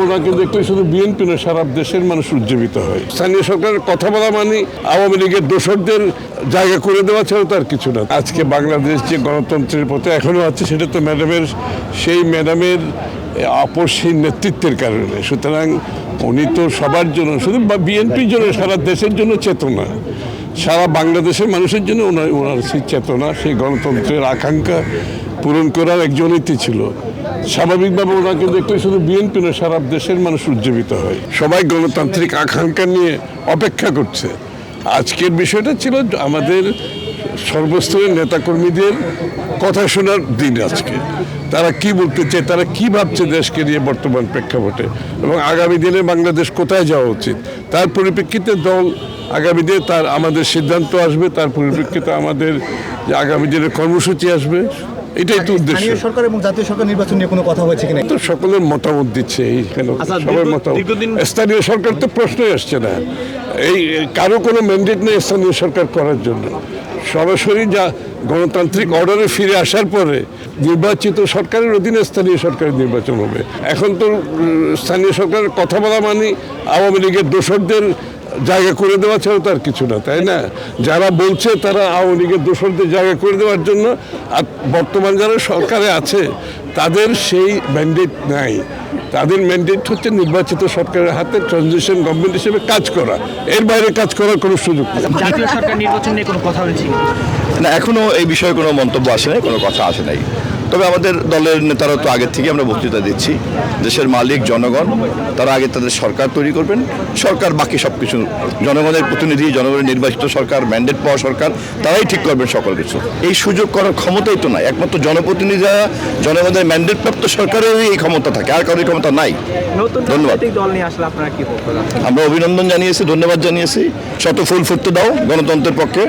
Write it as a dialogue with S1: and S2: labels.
S1: ওনাকে দেখলে শুধু বিএনপি না সারা দেশের মানুষ উজ্জীবিত হয়। স্থানীয় সরকারের কথা বলা মানে আওয়ামী লীগের দোসরদের জায়গা করে দেওয়া ছাড়া তার কিছু না। আজকে বাংলাদেশ যে গণতন্ত্রের পথে এখনো আছে সেটা তো ম্যাডামের আপসহীন নেতৃত্বের কারণে। সুতরাং উনি তো সবার জন্য, শুধু বিএনপির জন্য, সারা দেশের জন্য চেতনা, সারা বাংলাদেশের মানুষের জন্য ওনার সেই চেতনা, সেই গণতন্ত্রের আকাঙ্ক্ষা পূরণ করার একজন নীতি ছিল। স্বাভাবিকভাবে ওনাকে দেখলে শুধু বিএনপি না সারা দেশের মানুষ উজ্জীবিত হয়। সবাই গণতান্ত্রিক আকাঙ্ক্ষা নিয়ে অপেক্ষা করছে। আজকের বিষয়টা ছিল আমাদের সর্বস্তরের নেতাকর্মীদের কথা শোনার দিন আজকে। তারা কি বলতে চায়, তারা কি ভাবছে দেশকে নিয়ে বর্তমান প্রেক্ষাপটে, এবং আগামী দিনে বাংলাদেশ কোথায় যাওয়া উচিত, তার পরিপ্রেক্ষিতে দল আগামী দিনে আমাদের সিদ্ধান্ত আসবে, তার পরিপ্রেক্ষিতে আমাদের যে আগামী দিনের কর্মসূচি আসবে। এটাই তো উদ্দেশ্য।
S2: স্থানীয় সরকার এবং জাতীয় সরকার নির্বাচন নিয়ে কোনো কথা হয়েছে কিনা?
S1: তো সকলের মতামত দিচ্ছে, এইখানে সবার মতামত। স্থানীয় সরকার তো প্রশ্নই আসছে না, এই কারো কোনো ম্যান্ডেট নেই স্থানীয় সরকার করার জন্য। সরাসরি যা গণতান্ত্রিক অর্ডারে ফিরে আসার পরে নির্বাচিত সরকারের অধীনে স্থানীয় সরকারের নির্বাচন হবে। এখন তো স্থানীয় সরকারের কথা বলা মানে আওয়ামী লীগের দোসরদের জায়গা করে দেওয়া ছাড়া তার কিছু না, তাই না? যারা বলছে তারা আওয়ামী লীগের দোসরদের জায়গা করে দেওয়ার জন্য, আর বর্তমান যারা সরকারে আছে তাদের সেই ম্যান্ডেট নাই। তাদের ম্যান্ডেট হচ্ছে নির্বাচিত সরকারের হাতে ট্রানজিশন গভর্নমেন্ট হিসেবে কাজ করা, এর বাইরে কাজ করার কোনো সুযোগ নেই।
S3: জাতীয় সরকার নির্বাচন নিয়ে কোনো কথা হয়েছে
S4: না, এখনো এই বিষয়ে কোনো মন্তব্য আসে নাই, কোনো কথা আসে নাই। তবে আমাদের দলের নেতারা তো আগের থেকে আমরা বক্তৃতা দিচ্ছি, দেশের মালিক জনগণ, তারা আগে তাদের সরকার তৈরি করবেন, সরকার বাকি সব কিছু জনগণের প্রতিনিধি, জনগণের নির্বাচিত সরকার, ম্যান্ডেট পাওয়া সরকার, তারাই ঠিক করবেন সকল কিছু। এই সুযোগ করার ক্ষমতাই তো নাই, একমাত্র জনপ্রতিনিধিরা, জনগণের ম্যান্ডেট প্রাপ্ত সরকারেরই এই ক্ষমতা থাকে, আর কারোর ক্ষমতা নাই। ধন্যবাদ।
S3: দল নিয়ে আসলে আপনারা কি বলবেন?
S4: আমরা অভিনন্দন জানিয়েছি, ধন্যবাদ জানিয়েছি। শত ফুল ফুটতে দাও গণতন্ত্রের পক্ষে।